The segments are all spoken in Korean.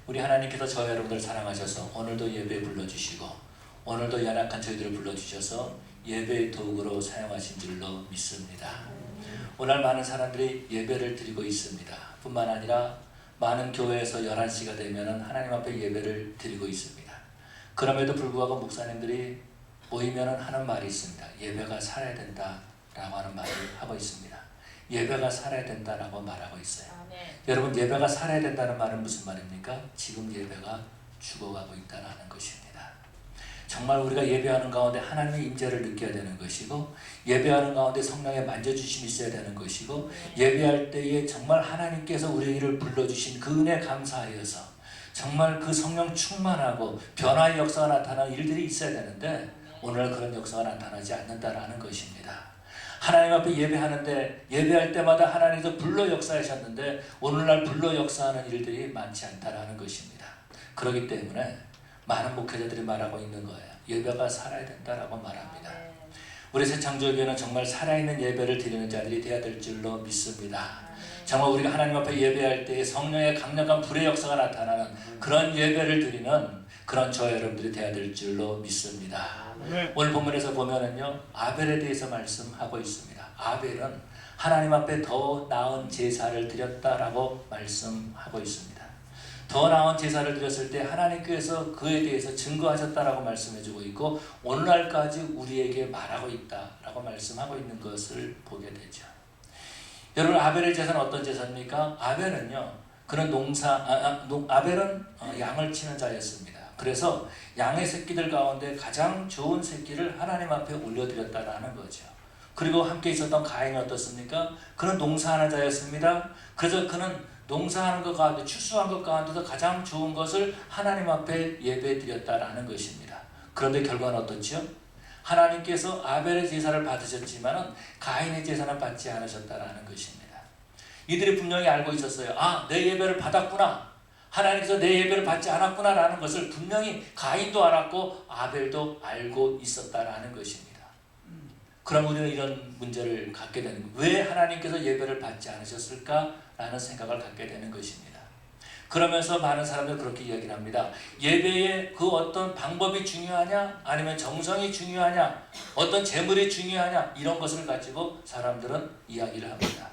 우리 하나님께서 저와 여러분들 사랑하셔서 오늘도 예배에 불러주시고 오늘도 연약한 저희들을 불러주셔서 예배의 도구로 사용하신 줄로 믿습니다. 오늘 많은 사람들이 예배를 드리고 있습니다. 뿐만 아니라 많은 교회에서 11시가 되면 하나님 앞에 예배를 드리고 있습니다. 그럼에도 불구하고 목사님들이 모이면 하는 말이 있습니다. 예배가 살아야 된다라고 하는 말을 하고 있습니다. 예배가 살아야 된다라고 말하고 있어요. 여러분, 예배가 살아야 된다는 말은 무슨 말입니까? 지금 예배가 죽어가고 있다는 것입니다. 정말 우리가 예배하는 가운데 하나님의 임재를 느껴야 되는 것이고, 예배하는 가운데 성령의 만져주심이 있어야 되는 것이고, 예배할 때에 정말 하나님께서 우리를 불러주신 그 은혜 감사하여서 정말 그 성령 충만하고 변화의 역사가 나타나는 일들이 있어야 되는데 오늘 그런 역사가 나타나지 않는다라는 것입니다. 하나님 앞에 예배하는데 예배할 때마다 하나님께서 불러 역사하셨는데 오늘날 불러 역사하는 일들이 많지 않다라는 것입니다. 그렇기 때문에 많은 목회자들이 말하고 있는 거예요. 예배가 살아야 된다라고 말합니다. 우리 새창조교회는 정말 살아있는 예배를 드리는 자들이 되어야 될 줄로 믿습니다. 정말 우리가 하나님 앞에 예배할 때 성령의 강력한 불의 역사가 나타나는 그런 예배를 드리는 그런 저와 여러분들이 되어야 될 줄로 믿습니다. 오늘 본문에서 보면은요, 아벨에 대해서 말씀하고 있습니다. 아벨은 하나님 앞에 더 나은 제사를 드렸다라고 말씀하고 있습니다. 더 나은 제사를 드렸을 때 하나님께서 그에 대해서 증거하셨다라고 말씀해주고 있고 오늘날까지 우리에게 말하고 있다라고 말씀하고 있는 것을 보게 되죠. 여러분, 아벨의 제사는 어떤 제사입니까? 아벨은요, 그런 아벨은 양을 치는 자였습니다. 그래서 양의 새끼들 가운데 가장 좋은 새끼를 하나님 앞에 올려드렸다라는 거죠. 그리고 함께 있었던 가인이 어떻습니까? 그는 농사하는 자였습니다. 그래서 그는 농사하는 것 가운데 추수한 것 가운데서 가장 좋은 것을 하나님 앞에 예배해 드렸다라는 것입니다. 그런데 결과는 어떻죠? 하나님께서 아벨의 제사를 받으셨지만 가인의 제사는 받지 않으셨다라는 것입니다. 이들이 분명히 알고 있었어요. 아, 내 예배를 받았구나. 하나님께서 내 예배를 받지 않았구나 라는 것을 분명히 가인도 알았고 아벨도 알고 있었다라는 것입니다. 그럼 우리는 이런 문제를 갖게 되는 거예요. 왜 하나님께서 예배를 받지 않으셨을까? 라는 생각을 갖게 되는 것입니다. 그러면서 많은 사람들이 그렇게 이야기를 합니다. 예배의 그 어떤 방법이 중요하냐? 아니면 정성이 중요하냐? 어떤 재물이 중요하냐? 이런 것을 가지고 사람들은 이야기를 합니다.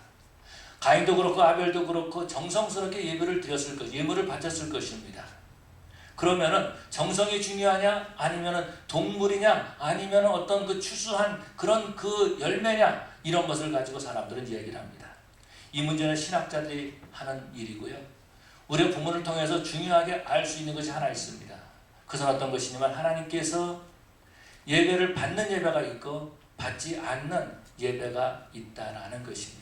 가인도 그렇고 아벨도 그렇고 정성스럽게 예배를 드렸을 것, 예물을 바쳤을 것입니다. 그러면은 정성이 중요하냐? 아니면은 동물이냐? 아니면은 어떤 그 추수한 그런 그 열매냐? 이런 것을 가지고 사람들은 이야기를 합니다. 이 문제는 신학자들이 하는 일이고요. 우리가 본문을 통해서 중요하게 알 수 있는 것이 하나 있습니다. 그것은 어떤 것이냐면 하나님께서 예배를 받는 예배가 있고 받지 않는 예배가 있다라는 것입니다.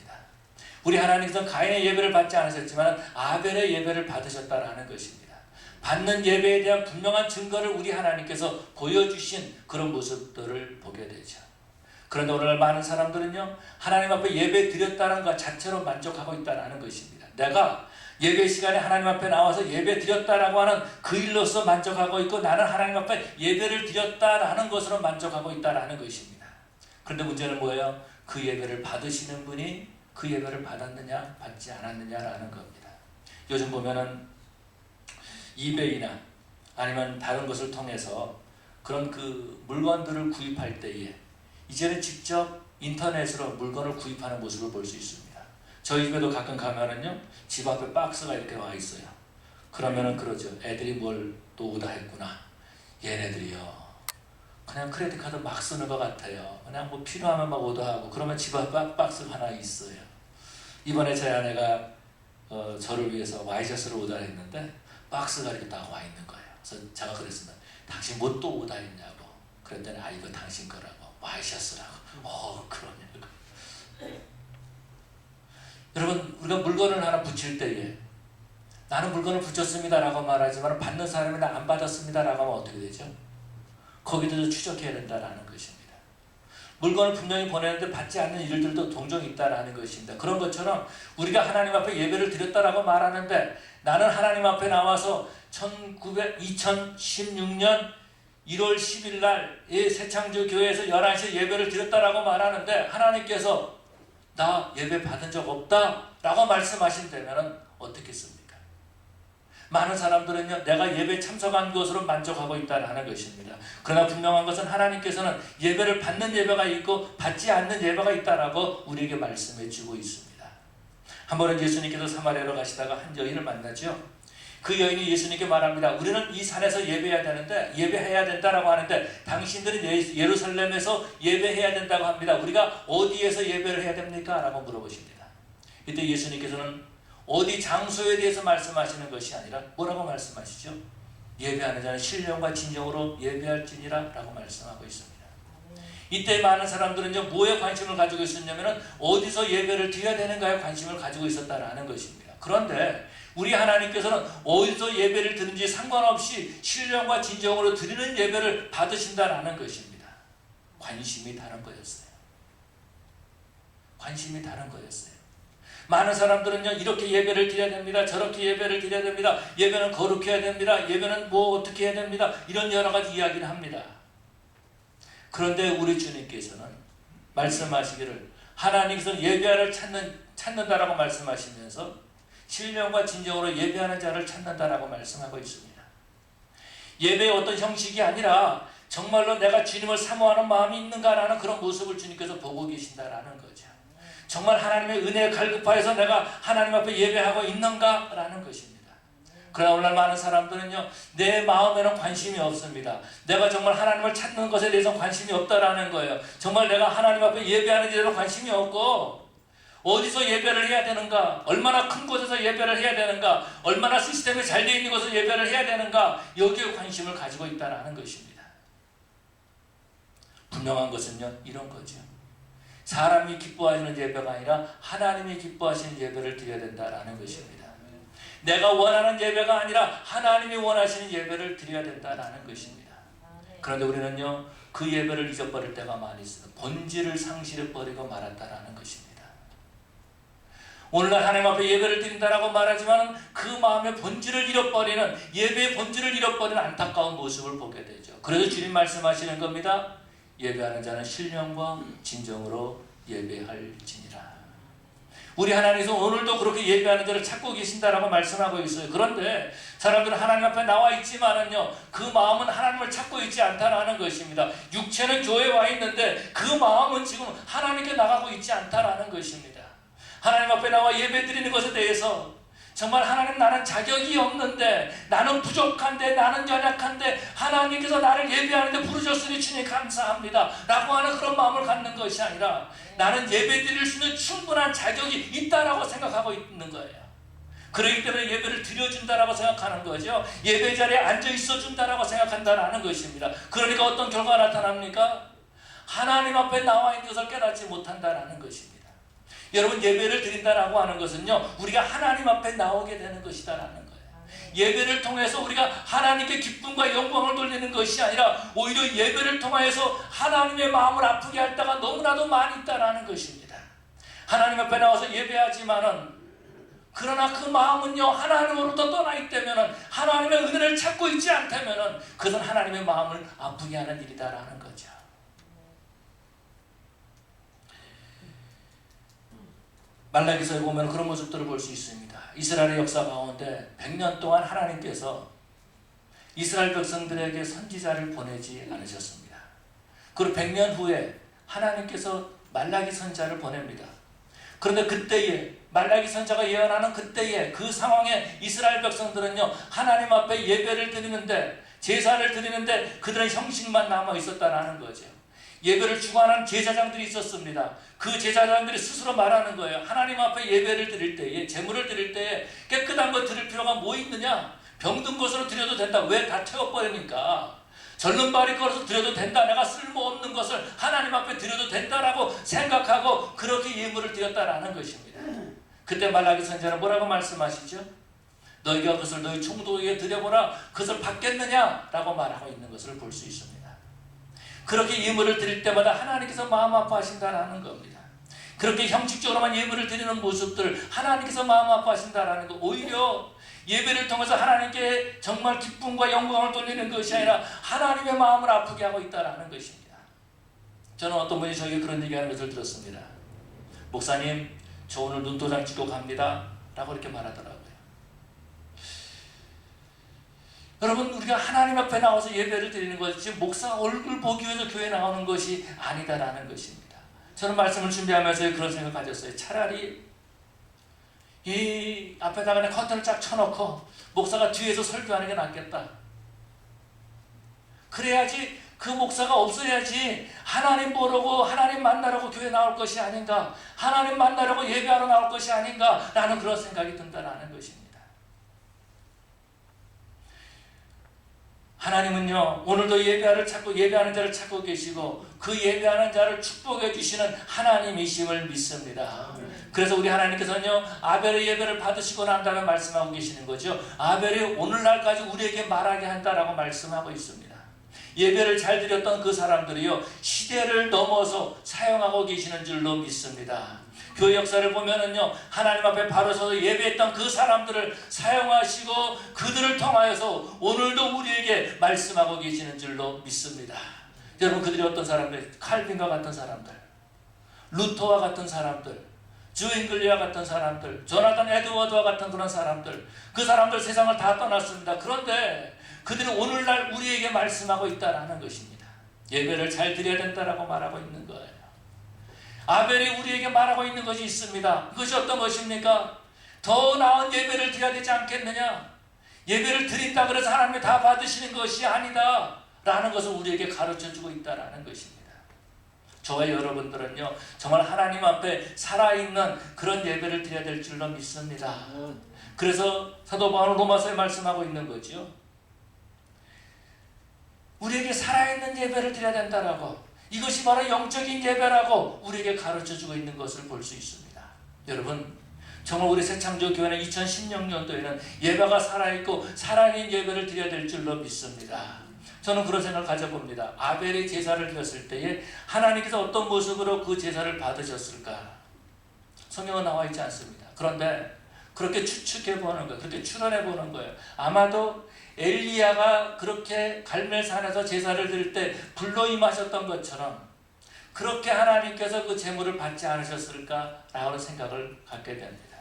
우리 하나님께서 가인의 예배를 받지 않으셨지만 아벨의 예배를 받으셨다라는 것입니다. 받는 예배에 대한 분명한 증거를 우리 하나님께서 보여주신 그런 모습들을 보게 되죠. 그런데 오늘날 많은 사람들은요, 하나님 앞에 예배 드렸다는 것 자체로 만족하고 있다는 것입니다. 내가 예배 시간에 하나님 앞에 나와서 예배 드렸다라고 하는 그 일로서 만족하고 있고 나는 하나님 앞에 예배를 드렸다라는 것으로 만족하고 있다라는 것입니다. 그런데 문제는 뭐예요? 그 예배를 받으시는 분이 그 예배를 받았느냐 받지 않았느냐라는 겁니다. 요즘 보면은 이베이나 아니면 다른 것을 통해서 그런 그 물건들을 구입할 때에 이제는 직접 인터넷으로 물건을 구입하는 모습을 볼 수 있습니다. 저희 집에도 가끔 가면은요, 집 앞에 박스가 이렇게 와 있어요. 그러면은 그러죠. 애들이 뭘 또 오다 했구나. 얘네들이요, 그냥 크레딧 카드 막 쓰는 것 같아요. 그냥 뭐 필요하면 막 오더하고. 그러면 집 앞에 박스가 하나 있어요. 이번에 저희 아내가 저를 위해서 와이셔츠를 오더했는데 박스가 이렇게 딱 와 있는 거예요. 그래서 제가 그랬습니다. 당신 뭐 또 오더했냐고. 그랬더니 아, 이거 당신 거라고. 와이셔츠라고. 그러냐고. 여러분, 우리가 물건을 하나 붙일 때에 나는 물건을 붙였습니다 라고 말하지만 받는 사람이 나 안 받았습니다 라고 하면 어떻게 되죠? 거기도 추적해야 된다는 것입니다. 물건을 분명히 보내는데 받지 않는 일들도 종종 있다는 것입니다. 그런 것처럼 우리가 하나님 앞에 예배를 드렸다라고 말하는데 나는 하나님 앞에 나와서 2016년 1월 10일 날 새창조 교회에서 11시에 예배를 드렸다라고 말하는데 하나님께서 나 예배 받은 적 없다 라고 말씀하신다면 어떻겠습니까? 많은 사람들은요, 내가 예배에 참석한 것으로 만족하고 있다는 것입니다. 그러나 분명한 것은 하나님께서는 예배를 받는 예배가 있고 받지 않는 예배가 있다라고 우리에게 말씀해 주고 있습니다. 한 번은 예수님께서 사마리아로 가시다가 한 여인을 만나죠. 그 여인이 예수님께 말합니다. 우리는 이 산에서 예배해야 되는데, 예배해야 된다라고 하는데 당신들은 예루살렘에서 예배해야 된다고 합니다. 우리가 어디에서 예배를 해야 됩니까? 라고 물어보십니다. 이때 예수님께서는 어디 장소에 대해서 말씀하시는 것이 아니라 뭐라고 말씀하시죠? 예배하는 자는 신령과 진정으로 예배할지니라 라고 말씀하고 있습니다. 이때 많은 사람들은요, 뭐에 관심을 가지고 있었냐면 어디서 예배를 드려야 되는가에 관심을 가지고 있었다라는 것입니다. 그런데 우리 하나님께서는 어디서 예배를 드는지 상관없이 신령과 진정으로 드리는 예배를 받으신다라는 것입니다. 관심이 다른 거였어요. 관심이 다른 거였어요. 많은 사람들은요, 이렇게 예배를 드려야 됩니다. 저렇게 예배를 드려야 됩니다. 예배는 거룩해야 됩니다. 예배는 뭐 어떻게 해야 됩니다. 이런 여러 가지 이야기를 합니다. 그런데 우리 주님께서는 말씀하시기를 하나님께서 예배를 찾는다라고 말씀하시면서 신령과 진정으로 예배하는 자를 찾는다라고 말씀하고 있습니다. 예배의 어떤 형식이 아니라 정말로 내가 주님을 사모하는 마음이 있는가라는 그런 모습을 주님께서 보고 계신다라는 거죠. 정말 하나님의 은혜에 갈급하여서 내가 하나님 앞에 예배하고 있는가라는 것입니다. 그러나 오늘날 많은 사람들은요, 내 마음에는 관심이 없습니다. 내가 정말 하나님을 찾는 것에 대해서 관심이 없다라는 거예요. 정말 내가 하나님 앞에 예배하는 데는 관심이 없고, 어디서 예배를 해야 되는가, 얼마나 큰 곳에서 예배를 해야 되는가, 얼마나 시스템이 잘 되어 있는 곳에서 예배를 해야 되는가, 여기에 관심을 가지고 있다는 것입니다. 분명한 것은요, 이런 거죠. 사람이 기뻐하시는 예배가 아니라 하나님이 기뻐하시는 예배를 드려야 된다는 것입니다. 내가 원하는 예배가 아니라 하나님이 원하시는 예배를 드려야 된다는 것입니다. 그런데 우리는요, 그 예배를 잊어버릴 때가 많이 있어요. 본질을 상실해버리고 말았다는 것입니다. 오늘날 하나님 앞에 예배를 드린다라고 말하지만 그 마음의 본질을 잃어버리는, 예배의 본질을 잃어버리는 안타까운 모습을 보게 되죠. 그래서 주님 말씀하시는 겁니다. 예배하는 자는 신령과 진정으로 예배할지니라. 우리 하나님께서 오늘도 그렇게 예배하는 자를 찾고 계신다라고 말씀하고 있어요. 그런데 사람들은 하나님 앞에 나와 있지만은요, 그 마음은 하나님을 찾고 있지 않다라는 것입니다. 육체는 교회에 와 있는데 그 마음은 지금 하나님께 나가고 있지 않다라는 것입니다. 하나님 앞에 나와 예배 드리는 것에 대해서 정말 하나님, 나는 자격이 없는데, 나는 부족한데, 나는 연약한데 하나님께서 나를 예배하는데 부르셨으니 주님 감사합니다 라고 하는 그런 마음을 갖는 것이 아니라 나는 예배 드릴 수 있는 충분한 자격이 있다라고 생각하고 있는 거예요. 그렇기 때문에 예배를 드려준다라고 생각하는 거죠. 예배 자리에 앉아 있어준다라고 생각한다는 것입니다. 그러니까 어떤 결과가 나타납니까? 하나님 앞에 나와 있는 것을 깨닫지 못한다라는 것입니다. 여러분, 예배를 드린다라고 하는 것은요, 우리가 하나님 앞에 나오게 되는 것이다라는 거예요. 예배를 통해서 우리가 하나님께 기쁨과 영광을 돌리는 것이 아니라 오히려 예배를 통해서 하나님의 마음을 아프게 할 때가 너무나도 많이 있다라는 것입니다. 하나님 앞에 나와서 예배하지만은, 그러나 그 마음은요, 하나님으로부터 떠나 있다면은, 하나님의 은혜를 찾고 있지 않다면은 그것은 하나님의 마음을 아프게 하는 일이다라는 거죠. 말라기서에 보면 그런 모습들을 볼 수 있습니다. 이스라엘의 역사 가운데 100년 동안 하나님께서 이스라엘 백성들에게 선지자를 보내지 않으셨습니다. 그리고 100년 후에 하나님께서 말라기 선지자를 보냅니다. 그런데 그때에 말라기 선지자가 예언하는 그때에 그 상황에 이스라엘 백성들은요, 하나님 앞에 예배를 드리는데, 제사를 드리는데 그들은 형식만 남아 있었다라는 거죠. 예배를 주관하는 제사장들이 있었습니다. 그 제사장들이 스스로 말하는 거예요. 하나님 앞에 예배를 드릴 때에, 제물을 드릴 때에 깨끗한 것 드릴 필요가 뭐 있느냐? 병든 것으로 드려도 된다. 왜 다 태워버립니까? 절름발이 걸어서 드려도 된다. 내가 쓸모없는 것을 하나님 앞에 드려도 된다라고 생각하고 그렇게 예물을 드렸다라는 것입니다. 그때 말라기 선지자는 뭐라고 말씀하시죠? 너희가 그것을 너희 총독에게 드려보라. 그것을 받겠느냐? 라고 말하고 있는 것을 볼 수 있습니다. 그렇게 예물을 드릴 때마다 하나님께서 마음 아파하신다라는 겁니다. 그렇게 형식적으로만 예물을 드리는 모습들, 하나님께서 마음 아파하신다라는 거, 오히려 예배를 통해서 하나님께 정말 기쁨과 영광을 돌리는 것이 아니라 하나님의 마음을 아프게 하고 있다라는 것입니다. 저는 어떤 분이 저에게 그런 얘기하는 것을 들었습니다. 목사님, 저 오늘 눈도장 찍고 갑니다 라고 이렇게 말하더라고요. 여러분, 우리가 하나님 앞에 나와서 예배를 드리는 것이 목사 얼굴 보기 위해서 교회 나오는 것이 아니다라는 것입니다. 저는 말씀을 준비하면서 그런 생각 가졌어요. 차라리 이 앞에다가 그냥 커튼을 쫙 쳐놓고 목사가 뒤에서 설교하는 게 낫겠다. 그래야지 그 목사가 없어야지 하나님 보려고 하나님 만나려고 교회 나올 것이 아닌가, 하나님 만나려고 예배하러 나올 것이 아닌가 라는 그런 생각이 든다라는 것입니다. 하나님은요, 오늘도 예배하는 자를 찾고 계시고 그 예배하는 자를 축복해 주시는 하나님이심을 믿습니다. 그래서 우리 하나님께서는요, 아벨의 예배를 받으시고 난 다음에 말씀하고 계시는 거죠. 아벨이 오늘날까지 우리에게 말하게 한다라고 말씀하고 있습니다. 예배를 잘 드렸던 그 사람들이요, 시대를 넘어서 사용하고 계시는 줄로 믿습니다. 교회 역사를 보면은요, 하나님 앞에 바로 서서 예배했던 그 사람들을 사용하시고 그들을 통하여서 오늘도 우리에게 말씀하고 계시는 줄로 믿습니다. 여러분, 그들이 어떤 사람들? 칼빈과 같은 사람들, 루터와 같은 사람들, 주잉글리와 같은 사람들, 조나단 에드워드와 같은 그런 사람들, 그 사람들 세상을 다 떠났습니다. 그런데 그들은 오늘날 우리에게 말씀하고 있다라는 것입니다. 예배를 잘 드려야 된다라고 말하고 있는 거예요. 아벨이 우리에게 말하고 있는 것이 있습니다. 그것이 어떤 것입니까? 더 나은 예배를 드려야 되지 않겠느냐? 예배를 드린다 그래서 하나님이 다 받으시는 것이 아니다 라는 것을 우리에게 가르쳐주고 있다라는 것입니다. 저와 여러분들은요, 정말 하나님 앞에 살아있는 그런 예배를 드려야 될 줄로 믿습니다. 그래서 사도 바울은 로마서에 말씀하고 있는 거죠. 우리에게 살아있는 예배를 드려야 된다라고, 이것이 바로 영적인 예배라고 우리에게 가르쳐주고 있는 것을 볼 수 있습니다. 여러분, 정말 우리 새창조교회는 2016년도에는 예배가 살아있고 살아있는 예배를 드려야 될 줄로 믿습니다. 저는 그런 생각을 가져봅니다. 아벨이 제사를 드렸을 때에 하나님께서 어떤 모습으로 그 제사를 받으셨을까? 성경은 나와 있지 않습니다. 그런데 그렇게 추측해보는 거예요. 그렇게 추론해보는 거예요. 아마도 엘리야가 그렇게 갈멜산에서 제사를 드릴 때 불로 임하셨던 것처럼 그렇게 하나님께서 그 제물을 받지 않으셨을까라고 생각을 갖게 됩니다.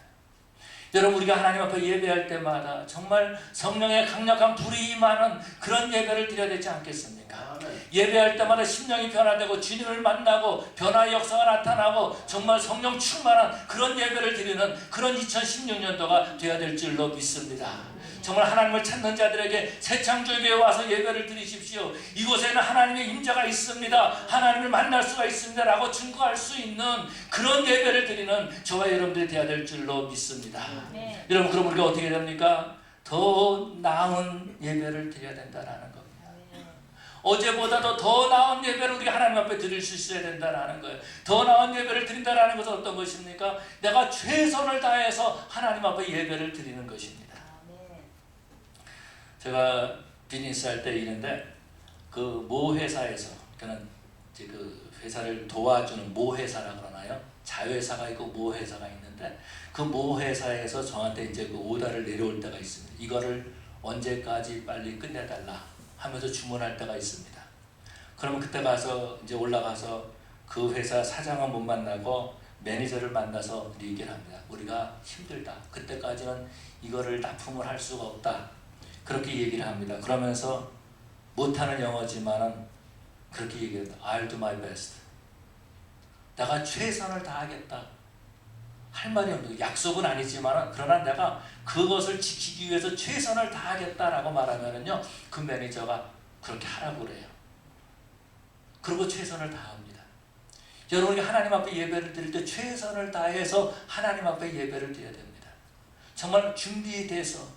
여러분, 우리가 하나님 앞에 예배할 때마다 정말 성령의 강력한 불이 임하는 그런 예배를 드려야 되지 않겠습니까? 예배할 때마다 심령이 변화되고 주님을 만나고 변화의 역사가 나타나고 정말 성령 충만한 그런 예배를 드리는 그런 2016년도가 되어야 될 줄로 믿습니다. 정말 하나님을 찾는 자들에게 새창조교회에 와서 예배를 드리십시오. 이곳에는 하나님의 임재가 있습니다. 하나님을 만날 수가 있습니다 라고 증거할 수 있는 그런 예배를 드리는 저와 여러분들이 되어야 될 줄로 믿습니다. 네. 여러분, 그럼 우리가 어떻게 됩니까? 더 나은 예배를 드려야 된다라는 겁니다. 어제보다도 더 나은 예배를 우리가 하나님 앞에 드릴 수 있어야 된다라는 거예요. 더 나은 예배를 드린다라는 것은 어떤 것입니까? 내가 최선을 다해서 하나님 앞에 예배를 드리는 것입니다. 제가 비즈니스 할 때 일인데 그 모 회사에서, 그는 이제 그 회사를 도와주는 모 회사라 그러나요? 자회사가 있고 모 회사가 있는데 그 모 회사에서 저한테 이제 그 오다를 내려올 때가 있습니다. 이거를 언제까지 빨리 끝내달라 하면서 주문할 때가 있습니다. 그러면 그때 가서 이제 올라가서 그 회사 사장은 못 만나고 매니저를 만나서 얘기를 합니다. 우리가 힘들다. 그때까지는 이거를 납품을 할 수가 없다. 그렇게 얘기를 합니다. 그러면서 못하는 영어지만은 그렇게 얘기합니다. I'll do my best. 내가 최선을 다하겠다. 할 말이 없는, 약속은 아니지만은 그러나 내가 그것을 지키기 위해서 최선을 다하겠다라고 말하면은요, 그 매니저가 그렇게 하라고 그래요. 그리고 최선을 다합니다. 여러분이 하나님 앞에 예배를 드릴 때 최선을 다해서 하나님 앞에 예배를 드려야 됩니다. 정말 준비돼서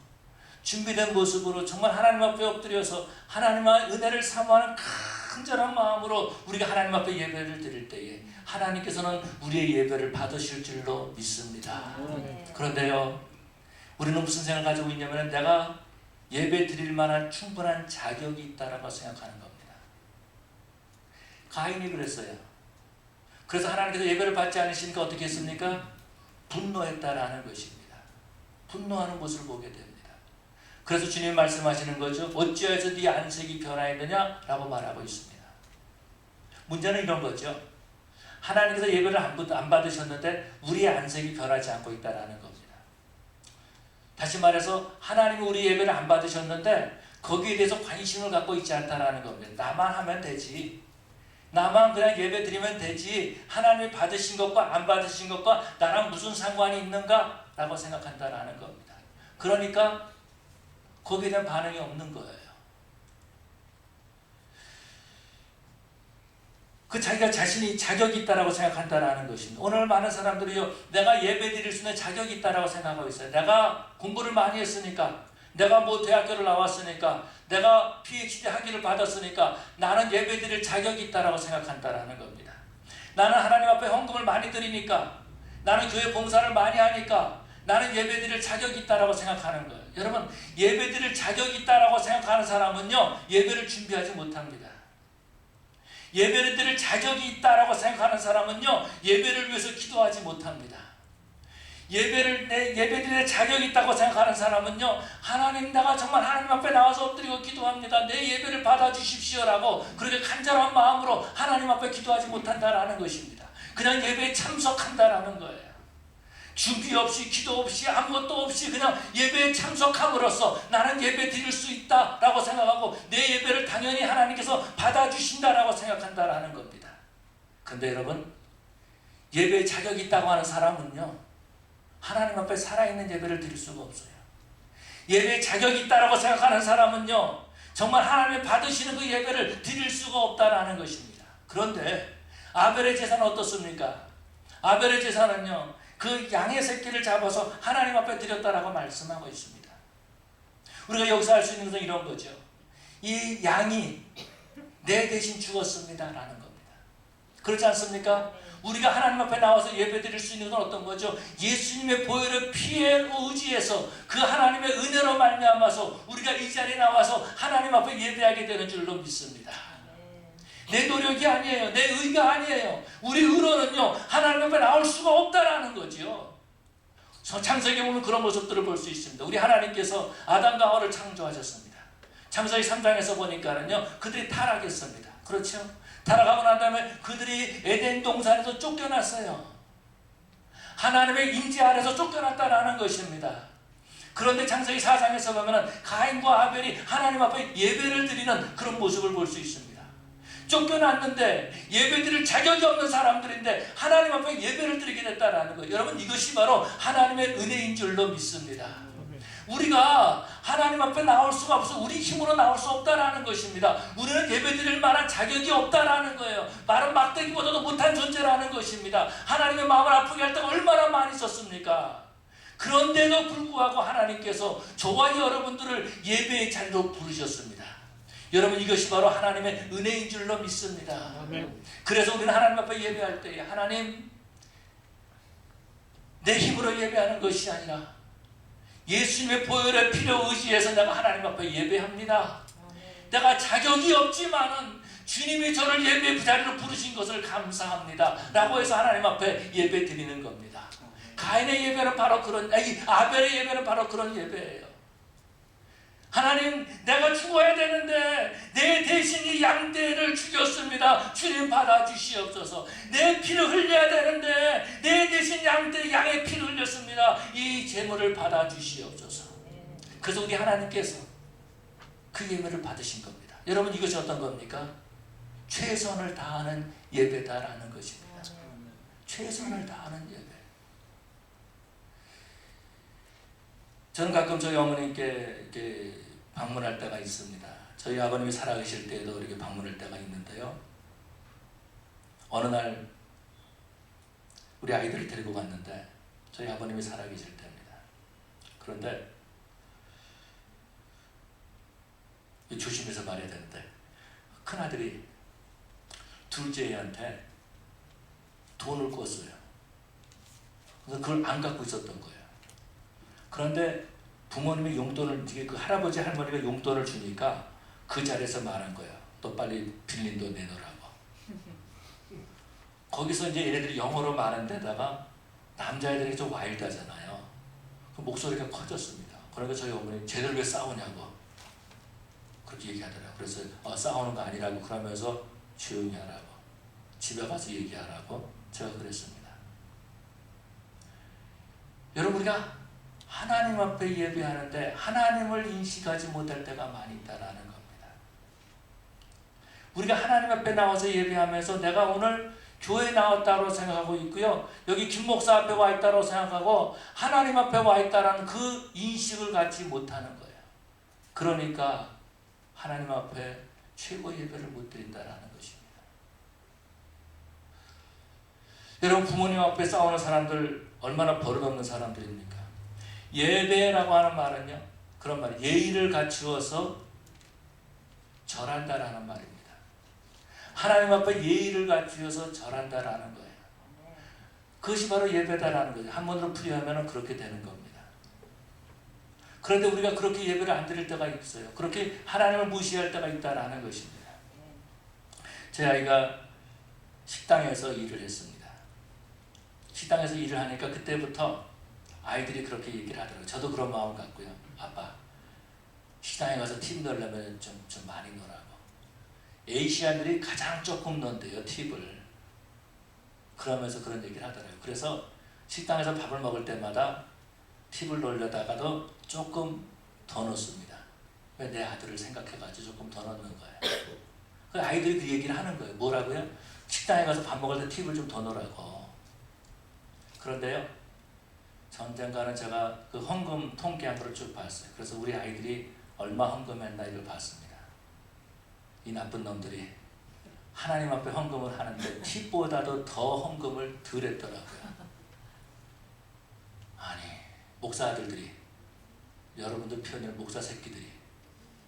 준비된 모습으로 정말 하나님 앞에 엎드려서 하나님의 은혜를 사모하는 간절한 마음으로 우리가 하나님 앞에 예배를 드릴 때에 하나님께서는 우리의 예배를 받으실 줄로 믿습니다. 그런데요, 우리는 무슨 생각을 가지고 있냐면 내가 예배 드릴 만한 충분한 자격이 있다라고 생각하는 겁니다. 가인이 그랬어요. 그래서 하나님께서 예배를 받지 않으시니까 어떻게 했습니까? 분노했다라는 것입니다. 분노하는 모습을 보게 됩니다. 그래서 주님 말씀하시는 거죠. 어찌하여서 네 안색이 변화했느냐? 라고 말하고 있습니다. 문제는 이런 거죠. 하나님께서 예배를 안 받으셨는데 우리의 안색이 변하지 않고 있다는 겁니다. 다시 말해서 하나님이 우리 예배를 안 받으셨는데 거기에 대해서 관심을 갖고 있지 않다라는 겁니다. 나만 하면 되지. 나만 그냥 예배 드리면 되지. 하나님이 받으신 것과 안 받으신 것과 나랑 무슨 상관이 있는가? 라고 생각한다라는 겁니다. 그러니까 거기에 대한 반응이 없는 거예요. 그 자기가 자신이 자격이 있다라고 생각한다라는 것입니다. 오늘 많은 사람들이요, 내가 예배 드릴 수 있는 자격이 있다라고 생각하고 있어요. 내가 공부를 많이 했으니까, 내가 뭐 대학교를 나왔으니까, 내가 PhD 학위를 받았으니까 나는 예배 드릴 자격이 있다라고 생각한다라는 겁니다. 나는 하나님 앞에 헌금을 많이 드리니까, 나는 교회 봉사를 많이 하니까 나는 예배 드릴 자격이 있다라고 생각하는 거예요. 여러분, 예배 드릴 자격이 있다라고 생각하는 사람은요, 예배를 준비하지 못합니다. 예배를 드릴 자격이 있다라고 생각하는 사람은요, 예배를 위해서 기도하지 못합니다. 예배 드릴 자격이 있다고 생각하는 사람은요, 하나님, 내가 정말 하나님 앞에 나와서 엎드리고 기도합니다. 내 예배를 받아주십시오라고 그렇게 간절한 마음으로 하나님 앞에 기도하지 못한다라는 것입니다. 그냥 예배에 참석한다라는 거예요. 준비 없이, 기도 없이, 아무것도 없이 그냥 예배에 참석함으로써 나는 예배 드릴 수 있다라고 생각하고 내 예배를 당연히 하나님께서 받아주신다라고 생각한다라는 겁니다. 근데 여러분, 예배에 자격이 있다고 하는 사람은요, 하나님 앞에 살아있는 예배를 드릴 수가 없어요. 예배에 자격이 있다고 생각하는 사람은요, 정말 하나님이 받으시는 그 예배를 드릴 수가 없다라는 것입니다. 그런데 아벨의 제사는 어떻습니까? 아벨의 제사는요, 그 양의 새끼를 잡아서 하나님 앞에 드렸다라고 말씀하고 있습니다. 우리가 여기서 알 수 있는 것은 이런 거죠. 이 양이 내 대신 죽었습니다 라는 겁니다. 그렇지 않습니까? 우리가 하나님 앞에 나와서 예배 드릴 수 있는 건 어떤 거죠? 예수님의 보혈의 피에 의지해서 그 하나님의 은혜로 말미암아서 우리가 이 자리에 나와서 하나님 앞에 예배하게 되는 줄로 믿습니다. 내 노력이 아니에요. 내 의가 아니에요. 우리 의로는요, 하나님 앞에 나올 수가 없다라는 거죠. 창세기에 보면 그런 모습들을 볼 수 있습니다. 우리 하나님께서 아담과 하와를 창조하셨습니다. 창세기 3장에서 보니까는요, 그들이 타락했습니다. 그렇죠? 타락하고 난 다음에 그들이 에덴 동산에서 쫓겨났어요. 하나님의 임재 아래서 쫓겨났다라는 것입니다. 그런데 창세기 4장에서 보면 가인과 아벨이 하나님 앞에 예배를 드리는 그런 모습을 볼 수 있습니다. 쫓겨났는데 예배드릴 자격이 없는 사람들인데 하나님 앞에 예배를 드리게 됐다라는 거예요. 여러분, 이것이 바로 하나님의 은혜인 줄로 믿습니다. 우리가 하나님 앞에 나올 수가 없어. 우리 힘으로 나올 수 없다라는 것입니다. 우리는 예배드릴 만한 자격이 없다라는 거예요. 마른 막대기보다도 못한 존재라는 것입니다. 하나님의 마음을 아프게 할 때가 얼마나 많이 있었습니까? 그런데도 불구하고 하나님께서 저와 여러분들을 예배의 자리로 부르셨습니다. 여러분, 이것이 바로 하나님의 은혜인 줄로 믿습니다. 아멘. 그래서 우리는 하나님 앞에 예배할 때, 하나님, 내 힘으로 예배하는 것이 아니라 예수님의 보혈의 피로 의지해서 내가 하나님 앞에 예배합니다. 아멘. 내가 자격이 없지만은 주님이 저를 예배 그 자리로 부르신 것을 감사합니다 라고 해서 하나님 앞에 예배 드리는 겁니다. 가인의 예배는 바로 아벨의 예배는 바로 그런 예배예요. 하나님, 내가 죽어야 되는데 내 대신 이 양떼를 죽였습니다. 주님 받아주시옵소서. 내 피를 흘려야 되는데 내 대신 양의 피를 흘렸습니다. 이 제물을 받아주시옵소서. 그래서 우리 하나님께서 그 예물을 받으신 겁니다. 여러분, 이것이 어떤 겁니까? 최선을 다하는 예배다라는 것입니다. 최선을 다하는 예배. 저는 가끔 저희 어머님께 이렇게 방문할 때가 있습니다. 저희 아버님이 살아계실 때에도 이렇게 방문할 때가 있는데요. 어느 날 우리 아이들을 데리고 갔는데 저희 아버님이 살아계실 때입니다. 그런데 조심해서 말해야 되는데 큰아들이 둘째 애한테 돈을 꿨어요. 그래서 그걸 안 갖고 있었던 거예요. 그런데 부모님이 용돈을, 그 할아버지 할머니가 용돈을 주니까 그 자리에서 말한 거예요. 너 빨리 빌린 돈 내놓으라고. 거기서 이제 얘네들이 영어로 말한 데다가 남자애들이 좀 와일드하잖아요. 그 목소리가 커졌습니다. 그러니까 저희 어머니, 쟤들 왜 싸우냐고 그렇게 얘기하더라고요. 그래서 싸우는 거 아니라고, 그러면서 조용히 하라고, 집에 가서 얘기하라고 제가 그랬습니다. 여러분, 우리가 하나님 앞에 예배하는데 하나님을 인식하지 못할 때가 많이 있다라는 겁니다. 우리가 하나님 앞에 나와서 예배하면서 내가 오늘 교회에 나왔다고 생각하고 있고요. 여기 김 목사 앞에 와 있다고 생각하고 하나님 앞에 와 있다라는 그 인식을 갖지 못하는 거예요. 그러니까 하나님 앞에 최고 예배를 못 드린다라는 것입니다. 여러분, 부모님 앞에 싸우는 사람들 얼마나 버릇없는 사람들입니까? 예배라고 하는 말은요, 그런 말, 예의를 갖추어서 절한다라는 말입니다. 하나님 앞에 예의를 갖추어서 절한다라는 거예요. 그것이 바로 예배다라는 거죠. 한문으로 풀이하면 그렇게 되는 겁니다. 그런데 우리가 그렇게 예배를 안 드릴 때가 있어요. 그렇게 하나님을 무시할 때가 있다라는 것입니다. 제 아이가 식당에서 일을 했습니다. 식당에서 일을 하니까 그때부터 아이들이 그렇게 얘기를 하더라고요. 저도 그런 마음을 갖고요. 아빠, 식당에 가서 팁 넣으려면 좀 많이 넣으라고. 에이시안들이 가장 조금 넣는데요, 팁을. 그러면서 그런 얘기를 하더라고요. 그래서 식당에서 밥을 먹을 때마다 팁을 넣으려다가도 조금 더 넣습니다. 왜? 내 아들을 생각해가지고 조금 더 넣는 거예요. 그 아이들이 그 얘기를 하는 거예요. 뭐라고요? 식당에 가서 밥 먹을 때 팁을 좀 더 넣으라고. 그런데요, 전쟁가는 제가 그 헌금 통계한 거를 쭉 봤어요. 그래서 우리 아이들이 얼마 헌금했나 이걸 봤습니다. 이 나쁜 놈들이 하나님 앞에 헌금을 하는데 팁보다도 더 헌금을 덜 했더라고요. 아니, 목사 아들들이, 여러분들 표현을 목사 새끼들이,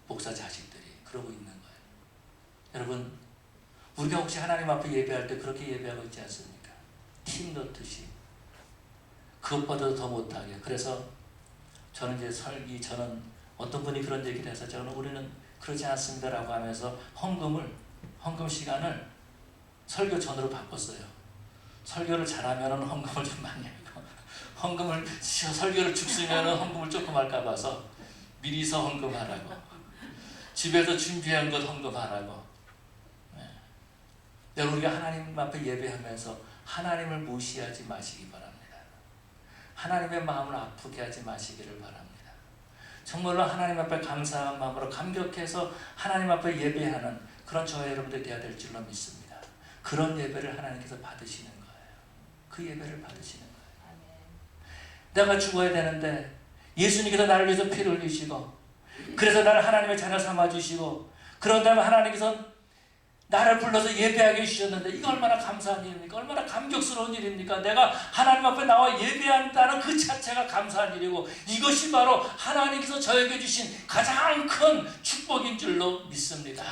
목사 자식들이 그러고 있는 거예요. 여러분, 우리가 혹시 하나님 앞에 예배할 때 그렇게 예배하고 있지 않습니까? 팁 넣듯이. 그것보다도 더 못하게. 그래서 저는 저는 어떤 분이 그런 얘기를 해서 저는 우리는 그러지 않습니다라고 하면서 헌금 시간을 설교 전으로 바꿨어요. 설교를 잘하면 헌금을 좀 많이 하고, 설교를 죽쓰면 헌금을 조금 할까 봐서 미리서 헌금하라고, 집에서 준비한 것 헌금하라고. 네. 여러분, 우리가 하나님 앞에 예배하면서 하나님을 무시하지 마시기 바랍니다. 하나님의 마음을 아프게 하지 마시기를 바랍니다. 정말로 하나님 앞에 감사한 마음으로 감격해서 하나님 앞에 예배하는 그런 저와 여러분들이 되어야 될 줄로 믿습니다. 그런 예배를 하나님께서 받으시는 거예요. 그 예배를 받으시는 거예요. 내가 죽어야 되는데 예수님께서 나를 위해서 피를 흘리시고, 그래서 나를 하나님의 자녀 삼아주시고, 그런 다음에 하나님께서 나를 불러서 예배하게 해주셨는데 이거 얼마나 감사한 일입니까? 얼마나 감격스러운 일입니까? 내가 하나님 앞에 나와 예배한다는 그 자체가 감사한 일이고, 이것이 바로 하나님께서 저에게 주신 가장 큰 축복인 줄로 믿습니다.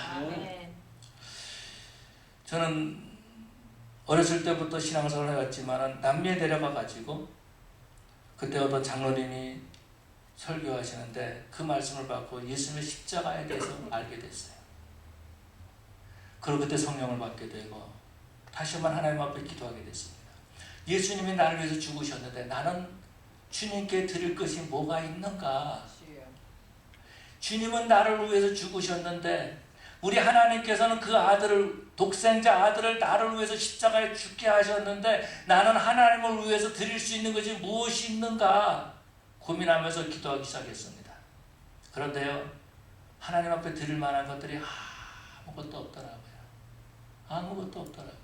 저는 어렸을 때부터 신앙생활을 해왔지만 남미에 내려가가지고 그때 어떤 장로님이 설교하시는데 그 말씀을 받고 예수님의 십자가에 대해서 알게 됐어요. 그리고 그때 성령을 받게 되고 다시 한번 하나님 앞에 기도하게 됐습니다. 예수님이 나를 위해서 죽으셨는데 나는 주님께 드릴 것이 뭐가 있는가? 주님은 나를 위해서 죽으셨는데 우리 하나님께서는 그 아들을, 독생자 아들을 나를 위해서 십자가에 죽게 하셨는데 나는 하나님을 위해서 드릴 수 있는 것이 무엇이 있는가? 고민하면서 기도하기 시작했습니다. 그런데요, 하나님 앞에 드릴 만한 것들이 아무것도 없더라고요. 아무것도 없더라고요.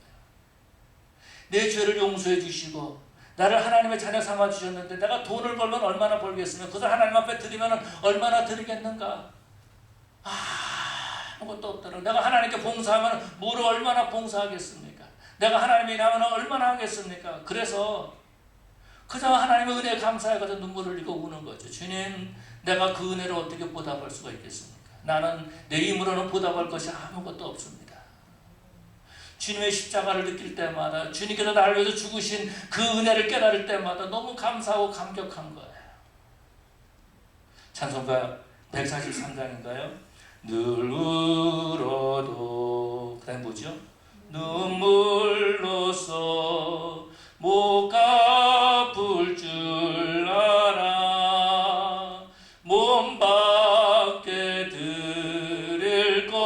내 죄를 용서해 주시고 나를 하나님의 자녀 삼아 주셨는데 내가 돈을 벌면 얼마나 벌겠으며 그것을 하나님 앞에 드리면 얼마나 드리겠는가? 아무것도 없더라고요. 내가 하나님께 봉사하면 뭐를 얼마나 봉사하겠습니까? 내가 하나님의 일하면 얼마나 하겠습니까? 그래서 그저 하나님의 은혜에 감사해가지고 눈물을 흘리고 우는 거죠. 주님, 내가 그 은혜를 어떻게 보답할 수가 있겠습니까? 나는 내 힘으로는 보답할 것이 아무것도 없습니다. 주님의 십자가를 느낄 때마다, 주님께서 나를 위해서 죽으신 그 은혜를 깨달을 때마다 너무 감사하고 감격한 거예요. 찬송가 143장인가요? 늘 울어도, 그 다음에 뭐죠? 눈물로써 못 갚을 줄 알아 몸 밖에 드릴 것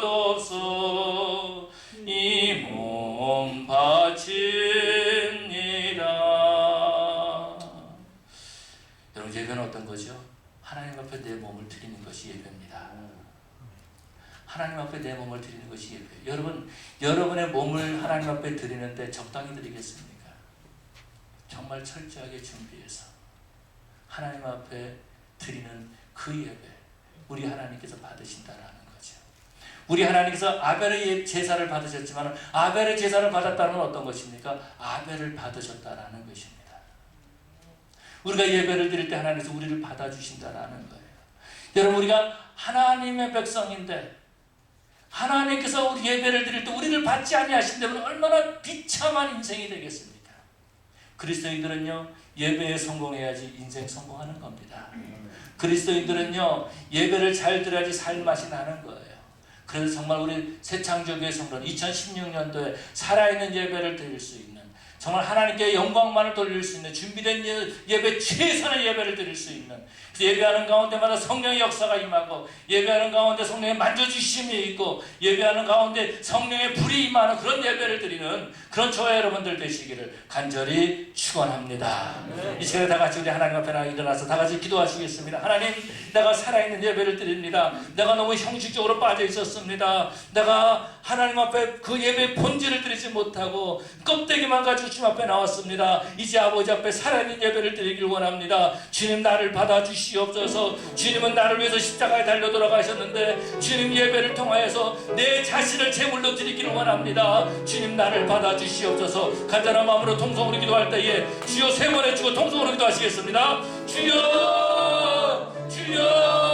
없어 이 몸 바칩니다. 몸을 드리는 것이 예배입니다. 하나님 앞에 내 몸을 드리는 것이 예배예요. 여러분, 여러분의 몸을 하나님 앞에 드리는데 적당히 드리겠습니까? 정말 철저하게 준비해서 하나님 앞에 드리는 그 예배, 우리 하나님께서 받으신다라는 거죠. 우리 하나님께서 아벨의 제사를 받으셨지만 아벨의 제사를 받았다는 건 어떤 것입니까? 아벨을 받으셨다라는 것입니다. 우리가 예배를 드릴 때 하나님께서 우리를 받아주신다라는 거예요. 여러분, 우리가 하나님의 백성인데 하나님께서 우리 예배를 드릴 때 우리를 받지 아니하신다면 얼마나 비참한 인생이 되겠습니까? 그리스도인들은요, 예배에 성공해야지 인생 성공하는 겁니다. 그리스도인들은요, 예배를 잘 드려야지 살맛이 나는 거예요. 그래서 정말 우리 새창조교회 성도는 2016년도에 살아있는 예배를 드릴 수 있는, 정말 하나님께 영광만을 돌릴 수 있는 준비된 예배, 최선의 예배를 드릴 수 있는, 예배하는 가운데마다 성령의 역사가 임하고 예배하는 가운데 성령의 만져주심이 있고 예배하는 가운데 성령의 불이 임하는 그런 예배를 드리는 그런 저와 여러분들 되시기를 간절히 축원합니다. 이 시간에 다 같이 우리 하나님 앞에 일어나서 다 같이 기도하시겠습니다. 하나님, 내가 살아있는 예배를 드립니다. 내가 너무 형식적으로 빠져 있었습니다. 내가 하나님 앞에 그 예배의 본질을 드리지 못하고 껍데기만 가지고 주님 앞에 나왔습니다. 이제 아버지 앞에 살아있는 예배를 드리길 원합니다. 주님, 나를 받아주시옵소서. 주님은 나를 위해서 십자가에 달려 돌아가셨는데 주님 예배를 통하여서 내 자신을 제물로 드리기를 원합니다. 주님, 나를 받아주시옵소서. 간절한 마음으로 통성으로 기도할 때에 주여 세 번 해주고 통성으로 기도하시겠습니다. 주여, 주여.